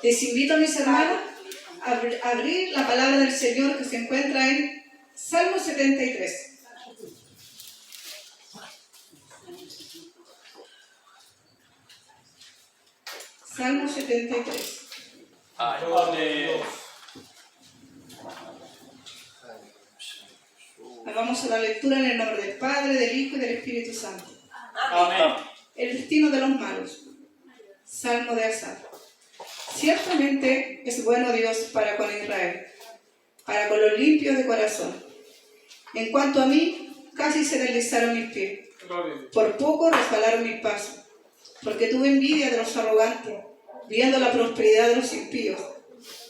Les invito, mis hermanos, a abrir la palabra del Señor que se encuentra en Salmo 73. Salmo 73. Vamos a la lectura en el nombre del Padre, del Hijo y del Espíritu Santo. Amén. El destino de los malos. Salmo de Asaf. Ciertamente es bueno Dios para con Israel, para con los limpios de corazón. En cuanto a mí, casi se deslizaron mis pies. Por poco resbalaron mis pasos, porque tuve envidia de los arrogantes, viendo la prosperidad de los impíos,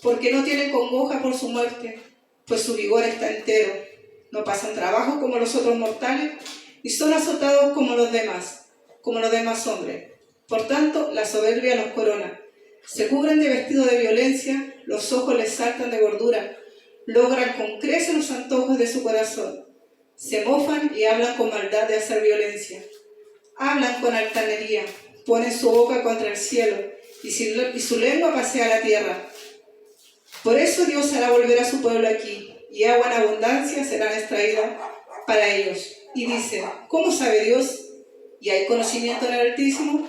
porque no tienen congoja por su muerte, pues su vigor está entero. No pasan trabajo como los otros mortales, y son azotados como los demás hombres. Por tanto, la soberbia los corona. Se cubren de vestido de violencia, los ojos les saltan de gordura, logran con creces los antojos de su corazón. Se mofan y hablan con maldad de hacer violencia. Hablan con altanería, ponen su boca contra el cielo, y su lengua pasea la tierra. Por eso Dios hará volver a su pueblo aquí, y agua en abundancia serán extraídas para ellos. Y dice, ¿cómo sabe Dios? ¿Y hay conocimiento en el Altísimo?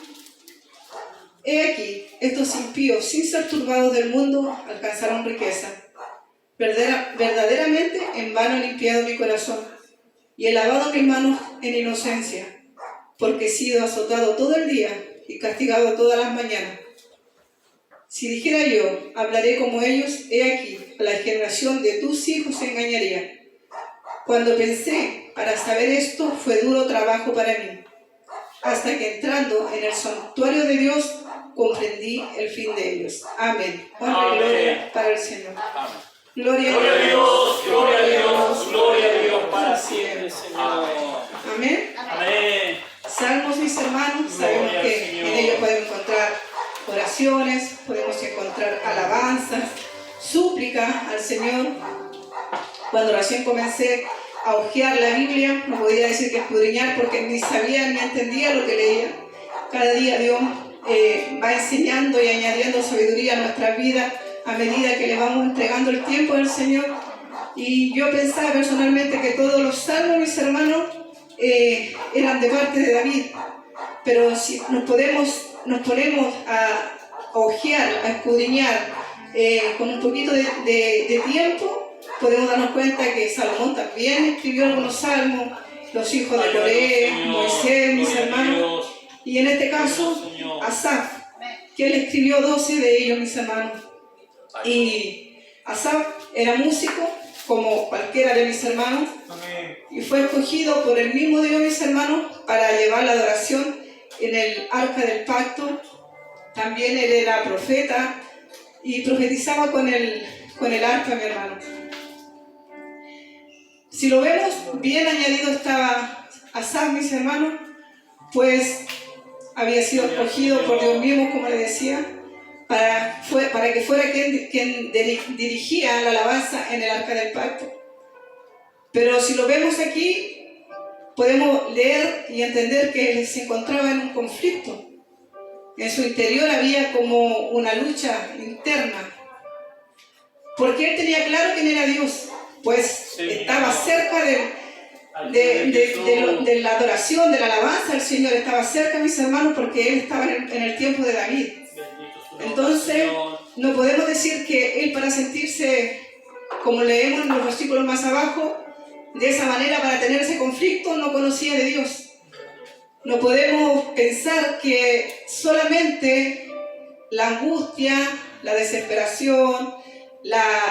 He aquí, estos impíos, sin ser turbados del mundo, alcanzaron riqueza. Verdaderamente en vano he limpiado mi corazón, y he lavado mis manos en inocencia, porque he sido azotado todo el día y castigado todas las mañanas. Si dijera yo, hablaré como ellos, he aquí, a la generación de tus hijos se engañaría. Cuando pensé, para saber esto, fue duro trabajo para mí, hasta que entrando en el santuario de Dios, comprendí el fin de ellos. Amén. Honra y gloria para el Señor. Amén. Gloria Gloria a a Dios. Dios, gloria a Dios, gloria a Dios para siempre, Señor. Amén. Amén. Salmos, mis hermanos, sabemos Gloria al que Señor. en ellos podemos encontrar oraciones, podemos encontrar alabanzas, súplica al Señor. Cuando recién comencé a hojear la Biblia, no podía decir que escudriñar porque ni sabía ni entendía lo que leía. Cada día Dios va enseñando y añadiendo sabiduría a nuestras vidas a medida que le vamos entregando el tiempo al Señor. Y yo pensaba personalmente que todos los salmos, mis hermanos, eran de parte de David. Pero si nos ponemos a hojear, a escudriñar con un poquito de tiempo, podemos darnos cuenta que Salomón también escribió algunos salmos, los hijos de Coré, Moisés, mis hermanos, y en este caso, Asaf, que él escribió 12 de ellos, mis hermanos. Y Asaf era músico, como cualquiera de mis hermanos, y fue escogido por el mismo Dios, mis hermanos, para llevar la adoración en el arca del pacto. También él era profeta y profetizaba con el arca, mi hermano. Si lo vemos, bien añadido estaba Asaf, mis hermanos, pues había sido escogido por Dios mismo, como le decía, para que fuera quien dirigía la alabanza en el arca del pacto. Pero si lo vemos aquí, podemos leer y entender que se encontraba en un conflicto. En su interior había como una lucha interna, porque él tenía claro quién era Dios, pues estaba cerca de la adoración, de la alabanza al Señor, estaba cerca, mis hermanos, porque él estaba en el tiempo de David. Entonces, no podemos decir que él, para sentirse, como leemos en los versículos más abajo, de esa manera, para tener ese conflicto, no conocía de Dios. No podemos pensar que solamente la angustia, la desesperación,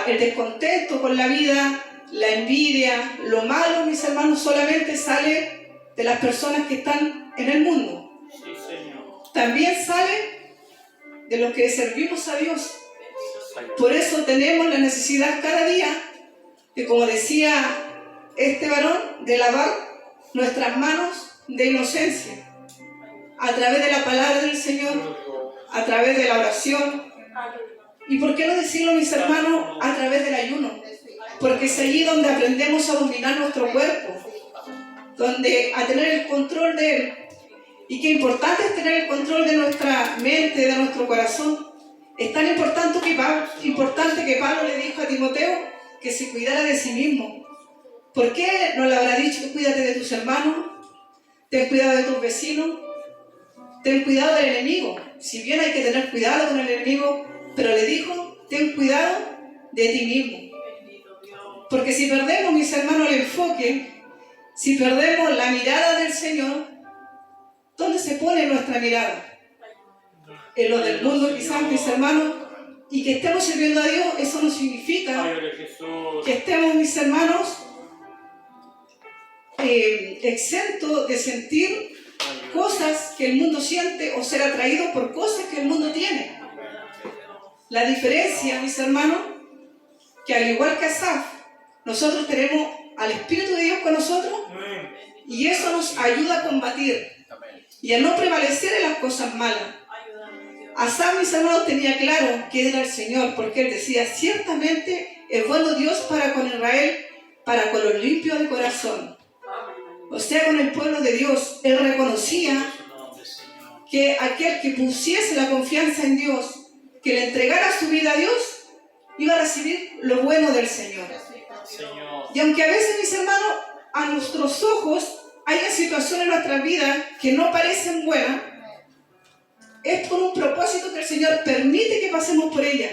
el descontento con la vida, la envidia, lo malo, mis hermanos, solamente sale de las personas que están en el mundo. Sí, Señor. También sale de los que servimos a Dios. Por eso tenemos la necesidad cada día de, como decía este varón, de lavar nuestras manos de inocencia a través de la palabra del Señor, a través de la oración, y por qué no decirlo, mis hermanos, a través del ayuno, porque es allí donde aprendemos a dominar nuestro cuerpo, a tener el control de él. Y qué importante es tener el control de nuestra mente, de nuestro corazón, Es tan importante que Pablo le dijo a Timoteo que se cuidara de sí mismo. ¿Por qué no le habrá dicho cuídate de tus hermanos? Ten cuidado de tus vecinos. Ten cuidado del enemigo. Si bien hay que tener cuidado con el enemigo, pero le dijo, ten cuidado de ti mismo. Porque si perdemos, mis hermanos, el enfoque, si perdemos la mirada del Señor, ¿dónde se pone nuestra mirada? En lo del mundo, quizás, mis hermanos, y que estemos sirviendo a Dios, eso no significa que estemos, mis hermanos, exentos de sentir cosas que el mundo siente o ser atraídos por cosas que el mundo tiene. La diferencia, mis hermanos, que al igual que Asaf, nosotros tenemos al Espíritu de Dios con nosotros y eso nos ayuda a combatir y a no prevalecer en las cosas malas. Asaf, mis hermanos, tenía claro quién era el Señor, porque él decía, ciertamente es bueno Dios para con Israel, para con los limpios de corazón. O sea, con el pueblo de Dios, él reconocía que aquel que pusiese la confianza en Dios, que le entregara su vida a Dios, iba a recibir lo bueno del Señor. Y aunque a veces, mis hermanos, a nuestros ojos haya situaciones en nuestra vida que no parecen buenas, es por un propósito que el Señor permite que pasemos por ellas.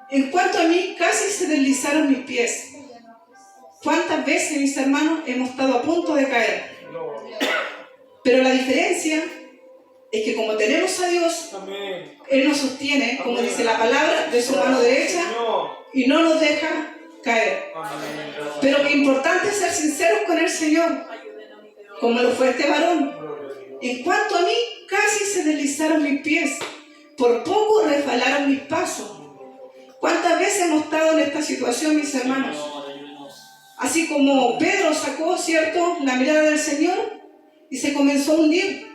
En cuanto a mí, casi se deslizaron mis pies. ¿Cuántas veces, mis hermanos, hemos estado a punto de caer? Pero la diferencia es que como tenemos a Dios, Él nos sostiene, como dice la palabra, de su mano derecha y no nos deja caer. Pero lo importante es ser sinceros con el Señor, como lo fue este varón. En cuanto a mí, casi se deslizaron mis pies, por poco resbalaron mis pasos. ¿Cuántas veces hemos estado en esta situación, mis hermanos? Así como Pedro sacó, ¿cierto?, la mirada del Señor y se comenzó a hundir.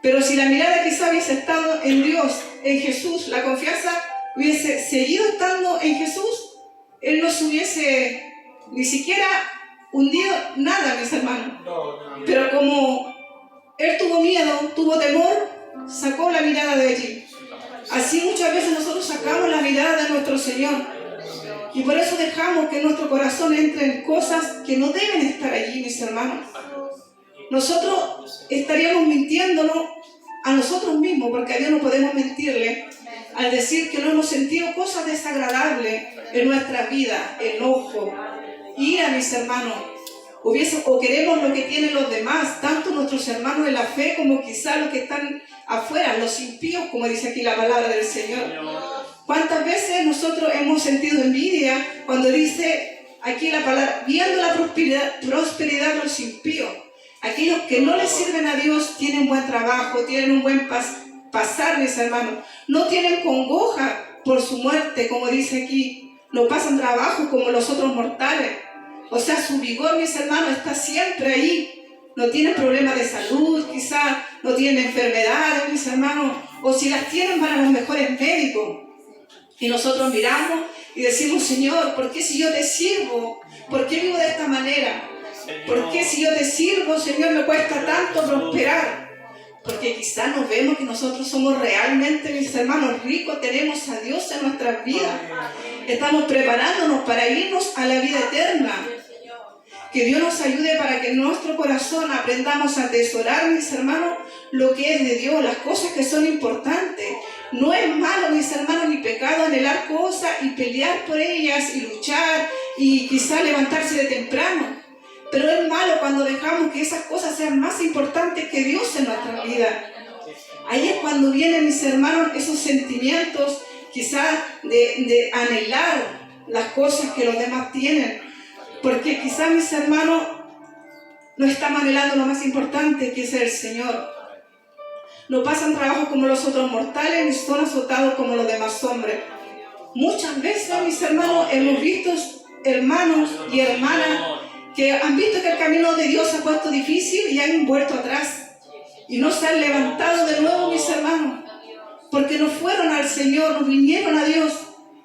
Pero si la mirada quizá hubiese estado en Dios, en Jesús, la confianza hubiese seguido estando en Jesús, Él no se hubiese ni siquiera hundido nada, mis hermanos. Pero como Él tuvo miedo, tuvo temor, sacó la mirada de allí. Así muchas veces nosotros sacamos la mirada de nuestro Señor. Y por eso dejamos que nuestro corazón entre en cosas que no deben estar allí, mis hermanos. Nosotros estaríamos mintiéndonos a nosotros mismos, porque a Dios no podemos mentirle al decir que no hemos sentido cosas desagradables en nuestra vida, enojo, ira, mis hermanos. O queremos lo que tienen los demás, tanto nuestros hermanos en la fe como quizás los que están afuera, los impíos, como dice aquí la palabra del Señor. ¿Cuántas veces nosotros hemos sentido envidia cuando dice aquí la palabra, viendo la prosperidad de los impíos? Aquellos que no les sirven a Dios tienen buen trabajo, tienen un buen pasar, mis hermanos. No tienen congoja por su muerte, como dice aquí. No pasan trabajo como los otros mortales. O sea, su vigor, mis hermanos, está siempre ahí. No tienen problemas de salud, quizás no tienen enfermedades, mis hermanos. O si las tienen, van a los mejores médicos. Y nosotros miramos y decimos, Señor, ¿por qué si yo te sirvo? ¿Por qué vivo de esta manera? ¿Por qué si yo te sirvo, Señor, me cuesta tanto prosperar? Porque quizás nos vemos que nosotros somos realmente, mis hermanos, ricos, tenemos a Dios en nuestras vidas. Estamos preparándonos para irnos a la vida eterna. Que Dios nos ayude para que en nuestro corazón aprendamos a atesorar, mis hermanos, lo que es de Dios, las cosas que son importantes. No es malo, mis hermanos, ni pecado anhelar cosas y pelear por ellas y luchar y quizá levantarse de temprano. Pero es malo cuando dejamos que esas cosas sean más importantes que Dios en nuestra vida. Ahí es cuando vienen, mis hermanos, esos sentimientos quizás de anhelar las cosas que los demás tienen. Porque quizás, mis hermanos, no estamos anhelando lo más importante, que es el Señor. No pasan trabajo como los otros mortales, ni son azotados como los demás hombres. Muchas veces, mis hermanos, hemos visto hermanos y hermanas que han visto que el camino de Dios se ha puesto difícil y han vuelto atrás. Y no se han levantado de nuevo, mis hermanos, porque no fueron al Señor, no vinieron a Dios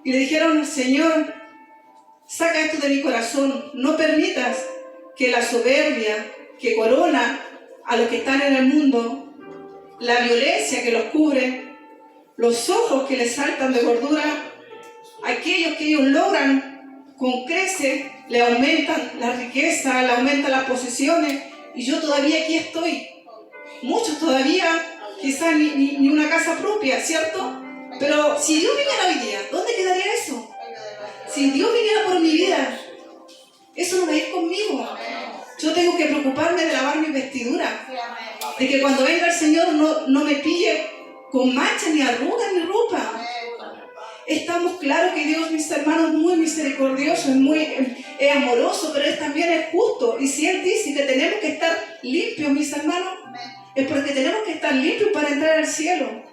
y le dijeron, Señor, saca esto de mi corazón, no permitas que la soberbia que corona a los que están en el mundo, la violencia que los cubre, los ojos que les saltan de gordura, aquellos que ellos logran con creces, le aumentan la riqueza, le aumentan las posesiones, y yo todavía aquí estoy. Muchos todavía, quizás ni una casa propia, ¿cierto? Pero si Dios viniera hoy día, ¿dónde quedaría eso? Si Dios viniera por mi vida, eso no va a ir conmigo. Yo tengo que preocuparme de lavar mis vestiduras, de que cuando venga el Señor no me pille con manchas, ni arrugas, ni ropa. Estamos claros que Dios, mis hermanos, es muy misericordioso, es amoroso, pero Él también es justo. Y si Él dice que tenemos que estar limpios, mis hermanos, es porque tenemos que estar limpios para entrar al cielo.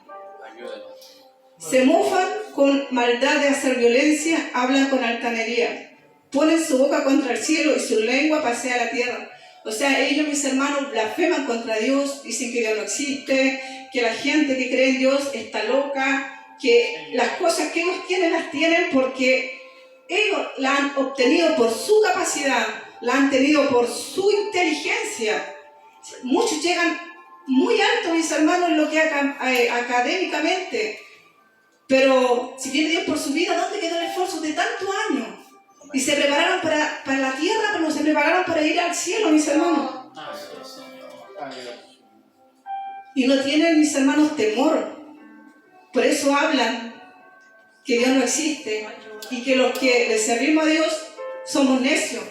Se mofan con maldad de hacer violencia, hablan con altanería, ponen su boca contra el cielo y su lengua pasea la tierra. O sea, ellos, mis hermanos, blasfeman contra Dios, dicen que Dios no existe, que la gente que cree en Dios está loca, que las cosas que ellos tienen las tienen porque ellos la han obtenido por su capacidad, la han tenido por su inteligencia. Muchos llegan muy alto, mis hermanos, en lo que académicamente, pero si viene Dios por su vida, ¿dónde quedó el esfuerzo de tantos años? Y se prepararon para la tierra, pero no se prepararon para ir al cielo, mis hermanos. Y no tienen, mis hermanos, temor. Por eso hablan que Dios no existe y que los que le servimos a Dios somos necios.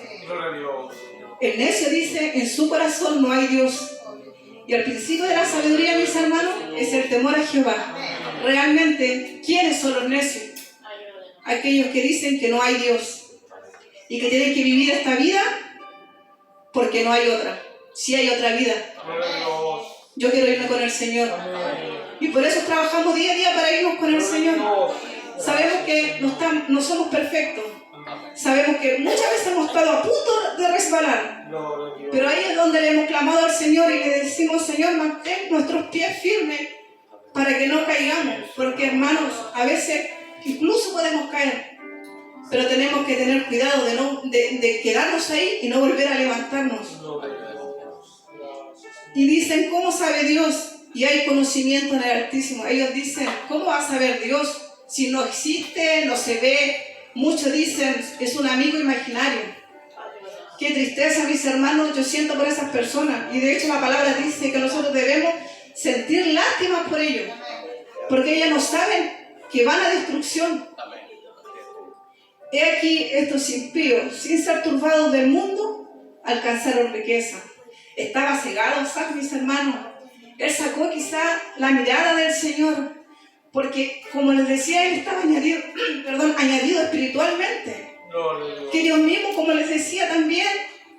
El necio dice, en su corazón no hay Dios. Y al principio de la sabiduría, mis hermanos, es el temor a Jehová. Realmente, ¿quiénes son los necios? Aquellos que dicen que no hay Dios y que tienen que vivir esta vida porque no hay otra. Sí hay otra vida. Yo quiero irme con el Señor. Y por eso trabajamos día a día para irnos con el Señor. Sabemos que no somos perfectos. Sabemos que muchas veces hemos estado a punto de resbalar. Pero ahí es donde le hemos clamado al Señor y le decimos, Señor, mantén nuestros pies firmes para que no caigamos. Porque, hermanos, a veces incluso podemos caer. Pero tenemos que tener cuidado de quedarnos ahí y no volver a levantarnos. Y dicen, ¿cómo sabe Dios? Y hay conocimiento en el Altísimo. Ellos dicen, ¿cómo va a saber Dios si no existe, no se ve? Muchos dicen, es un amigo imaginario. Qué tristeza, mis hermanos, yo siento por esas personas. Y de hecho la palabra dice que nosotros debemos sentir lástima por ellos. Porque ellos no saben que van a destrucción. He aquí estos impíos, sin ser turbados del mundo, alcanzaron riqueza. Estaba cegado, ¿sabes, mis hermanos? Él sacó quizá la mirada del Señor, porque como les decía, él estaba añadido espiritualmente. Que Dios mismo, como les decía también,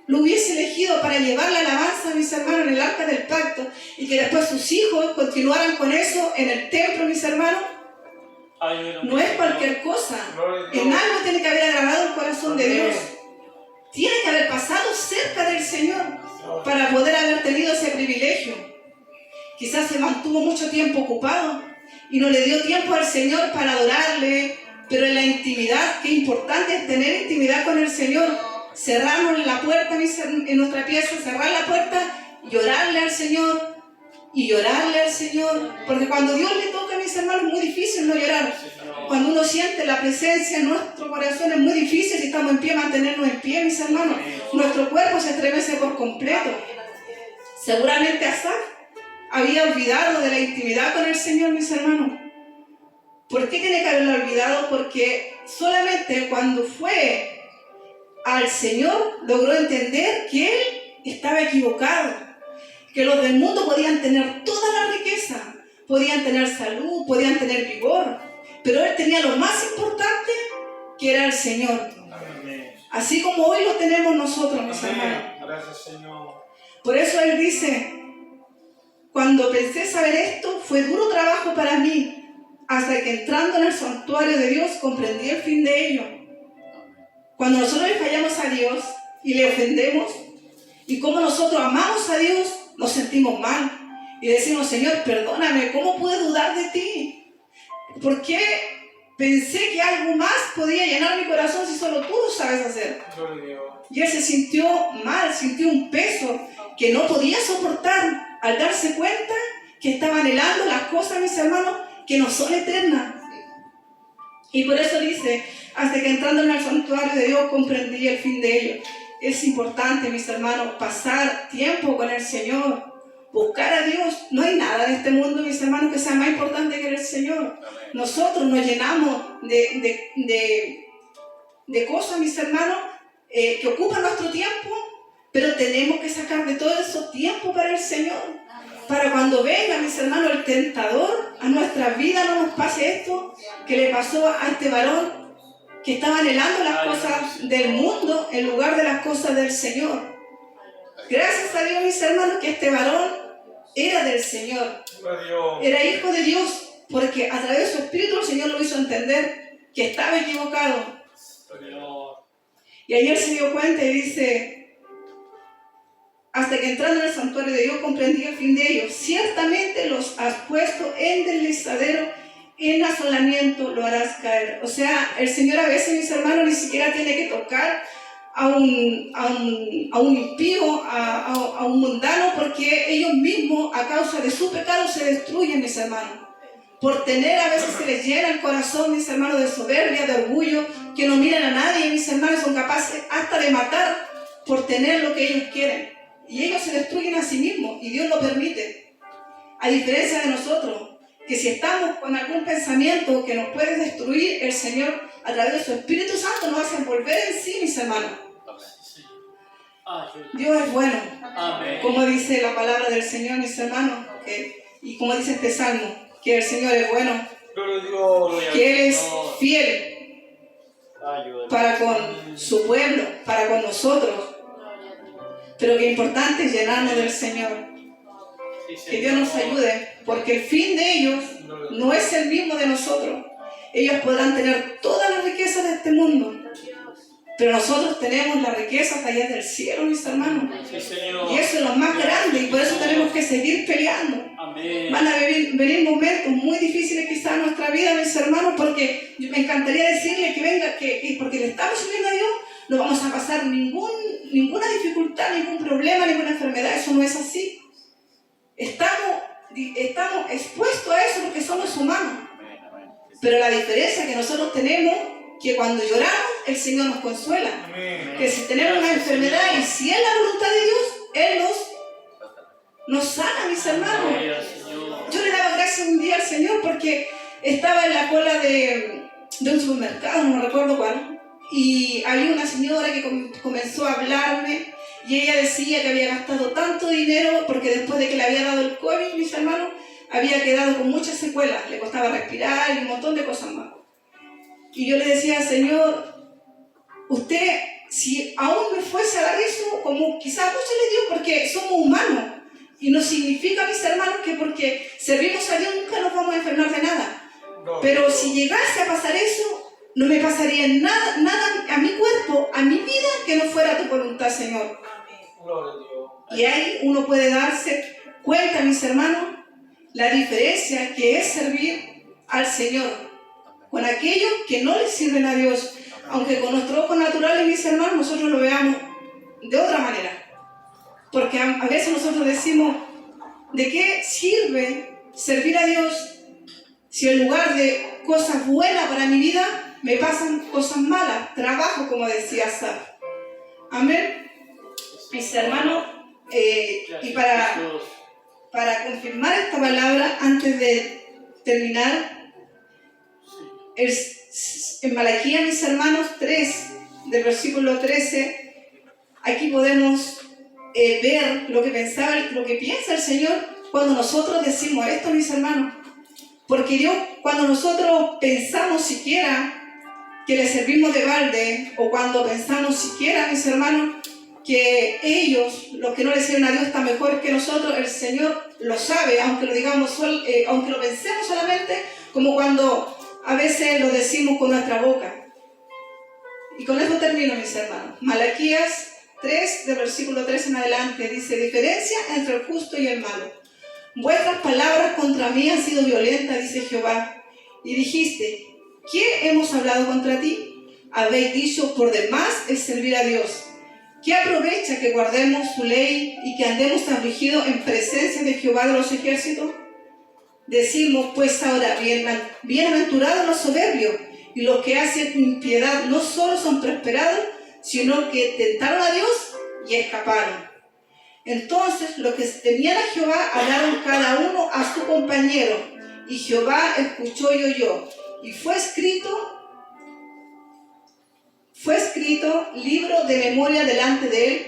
lo hubiese elegido para llevar la alabanza, mis hermanos, en el arca del pacto, y que después sus hijos continuaran con eso en el templo, mis hermanos. No es cualquier cosa. En algo tiene que haber agradado el corazón de Dios. Tiene que haber pasado cerca del Señor para poder haber tenido ese privilegio. Quizás se mantuvo mucho tiempo ocupado y no le dio tiempo al Señor para adorarle, pero en la intimidad, qué importante es tener intimidad con el Señor. Cerrarnos la puerta en nuestra pieza, cerrar la puerta y orarle al Señor. Y llorarle al Señor, porque cuando Dios le toca, mis hermanos, es muy difícil no llorar. Cuando uno siente la presencia en nuestro corazón es muy difícil, si estamos en pie, mantenernos en pie, mis hermanos. Nuestro cuerpo se estremece por completo. Seguramente Asaf había olvidado de la intimidad con el Señor, mis hermanos. ¿Por qué tiene que haberlo olvidado? Porque solamente cuando fue al Señor logró entender que él estaba equivocado. Que los del mundo podían tener toda la riqueza, podían tener salud, podían tener vigor, pero él tenía lo más importante, que era el Señor. Así como hoy lo tenemos nosotros, mis hermanos. Gracias, Señor. Por eso él dice, cuando pensé saber esto, fue duro trabajo para mí, hasta que entrando en el santuario de Dios comprendí el fin de ello. Cuando nosotros le fallamos a Dios y le ofendemos, y como nosotros amamos a Dios, nos sentimos mal y decimos, Señor, perdóname, ¿cómo pude dudar de ti? ¿Por qué pensé que algo más podía llenar mi corazón si solo tú lo sabes hacer? Y él se sintió mal, sintió un peso que no podía soportar al darse cuenta que estaba anhelando las cosas, mis hermanos, que no son eternas. Y por eso dice, hasta que entrando en el santuario de Dios comprendí el fin de ellos. Es importante, mis hermanos, pasar tiempo con el Señor, buscar a Dios. No hay nada en este mundo, mis hermanos, que sea más importante que el Señor. Nosotros nos llenamos de cosas, mis hermanos, que ocupan nuestro tiempo, pero tenemos que sacar de todo eso tiempo para el Señor. Para cuando venga, mis hermanos, el tentador a nuestra vida, no nos pase esto que le pasó a este varón que estaba anhelando las cosas del mundo en lugar de las cosas del Señor. Gracias a Dios, mis hermanos, que este varón era del Señor, era hijo de Dios, porque a través de su espíritu el Señor lo hizo entender que estaba equivocado. Y ayer se dio cuenta y dice, hasta que entrando en el santuario de Dios comprendí el fin de ellos. Ciertamente los has puesto en deslizadero, en asolamiento lo harás caer. O sea, el Señor a veces, mis hermanos, ni siquiera tiene que tocar a un impío, a un mundano, porque ellos mismos, a causa de su pecado, se destruyen, mis hermanos. Por tener, a veces se les llena el corazón, mis hermanos, de soberbia, de orgullo, que no miran a nadie, mis hermanos, son capaces hasta de matar por tener lo que ellos quieren. Y ellos se destruyen a sí mismos, y Dios lo permite. A diferencia de nosotros, que si estamos con algún pensamiento que nos puede destruir, el Señor, a través de su Espíritu Santo, nos hace volver en sí, mis hermanos. Dios es bueno. Como dice la palabra del Señor, mis hermanos, y como dice este salmo, que el Señor es bueno, que Él es fiel para con su pueblo, para con nosotros. Pero que importante es llenarnos del Señor. Que Dios nos ayude, porque el fin de ellos no es el mismo de nosotros. Ellos podrán tener todas las riquezas de este mundo, pero nosotros tenemos las riquezas allá del cielo, mis hermanos. Y eso es lo más grande, y por eso tenemos que seguir peleando. Van a venir momentos muy difíciles quizás en nuestra vida, mis hermanos, porque me encantaría decirle que venga, que porque le estamos sirviendo a Dios, no vamos a pasar ninguna dificultad, ningún problema, ninguna enfermedad. Eso no es así. Estamos expuestos a eso porque somos humanos. Pero la diferencia que nosotros tenemos, que cuando lloramos, el Señor nos consuela. Que si tenemos una enfermedad y si es la voluntad de Dios, Él nos sana, mis hermanos. Yo le daba gracias un día al Señor porque estaba en la cola de un supermercado, no recuerdo cuál, y había una señora que comenzó a hablarme y ella decía que había gastado tanto dinero porque después de que le había dado el COVID, mis hermanos, había quedado con muchas secuelas, le costaba respirar y un montón de cosas más. Y yo le decía, Señor, usted, si aún me fuese a dar eso, como quizás mucho le dio, porque somos humanos, y no significa, mis hermanos, que porque servimos a Dios nunca nos vamos a enfermar de nada. Pero si llegase a pasar eso, no me pasaría nada a mi cuerpo, a mi vida, que no fuera tu voluntad, Señor. Y ahí uno puede darse cuenta, mis hermanos, la diferencia que es servir al Señor con aquellos que no le sirven a Dios. Aunque con nuestros ojos naturales, mis hermanos, nosotros lo veamos de otra manera. Porque a veces nosotros decimos, ¿de qué sirve servir a Dios si en lugar de cosas buenas para mi vida me pasan cosas malas? Trabajo, como decía Asaf. Amén. Mis hermanos, y para confirmar esta palabra, antes de terminar, en Malaquías, mis hermanos, 3, del versículo 13, aquí podemos ver lo que piensa el Señor cuando nosotros decimos esto, mis hermanos. Porque Dios, cuando nosotros pensamos siquiera que le servimos de balde, o cuando pensamos siquiera, mis hermanos, que ellos, los que no le sirven a Dios, están mejor que nosotros, el Señor lo sabe, aunque lo digamos, aunque lo pensemos solamente, como cuando a veces lo decimos con nuestra boca. Y con esto termino, mis hermanos. Malaquías 3, del versículo 3 en adelante, dice: diferencia entre el justo y el malo. Vuestras palabras contra mí han sido violentas, dice Jehová. Y dijiste, ¿qué hemos hablado contra ti? Habéis dicho, por demás es servir a Dios. ¿Qué aprovecha que guardemos su ley y que andemos afligidos en presencia de Jehová de los ejércitos? decimos pues ahora, bienaventurados los soberbios y los que hacen impiedad no solo son prosperados, sino que tentaron a Dios y escaparon. Entonces los que temían a Jehová hablaron cada uno a su compañero, y Jehová escuchó y oyó, y fue escrito libro de memoria delante de él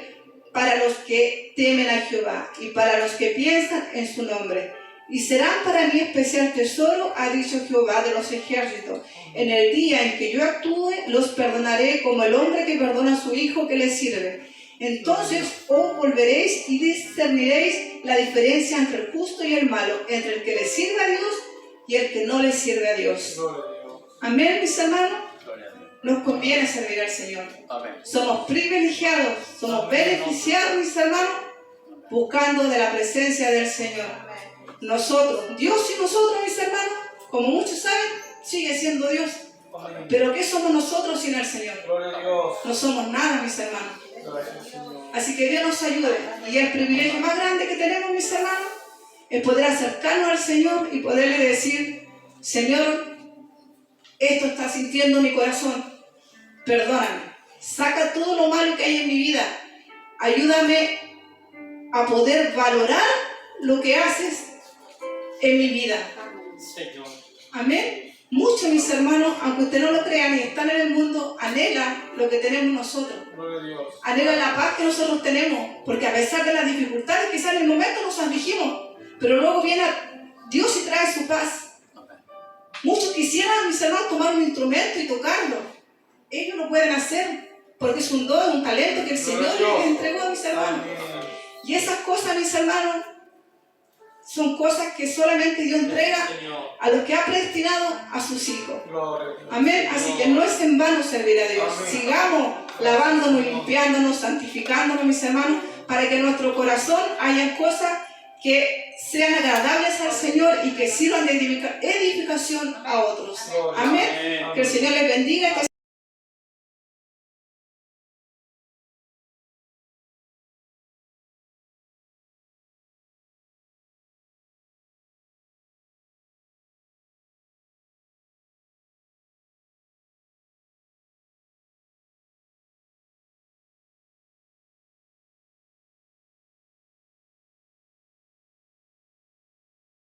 para los que temen a Jehová y para los que piensan en su nombre. Y serán para mí especial tesoro, ha dicho Jehová de los ejércitos. En el día en que yo actúe, los perdonaré como el hombre que perdona a su hijo que le sirve. Entonces os volveréis y discerniréis la diferencia entre el justo y el malo, entre el que le sirve a Dios y el que no le sirve a Dios. Amén, mis hermanos. Nos conviene servir al Señor. Amén. Somos privilegiados, somos beneficiados, mis hermanos, buscando de la presencia del Señor. Nosotros, Dios y nosotros, mis hermanos, como muchos saben, sigue siendo Dios. Pero ¿qué somos nosotros sin el Señor? No somos nada, mis hermanos. Así que Dios nos ayude. Y el privilegio más grande que tenemos, mis hermanos, es poder acercarnos al Señor y poderle decir: Señor, esto está sintiendo mi corazón. Perdóname. Saca todo lo malo que hay en mi vida. Ayúdame a poder valorar lo que haces en mi vida. Señor. Amén. Muchos, mis hermanos, aunque ustedes no lo crean y están en el mundo, anhelan lo que tenemos nosotros. Anhelan la paz que nosotros tenemos, porque a pesar de las dificultades, quizás en el momento nos afligimos, pero luego viene Dios y trae su paz. Muchos quisieran, mis hermanos, tomar un instrumento y tocarlo. Ellos lo pueden hacer porque es un don, un talento que el Señor les entregó a mis hermanos. Y esas cosas, mis hermanos, son cosas que solamente Dios entrega a los que ha predestinado a sus hijos. Amén. Así que no es en vano servir a Dios. Sigamos lavándonos, limpiándonos, santificándonos, mis hermanos, para que en nuestro corazón haya cosas que sean agradables al Señor y que sirvan de edificación a otros. Amén. Que el Señor les bendiga.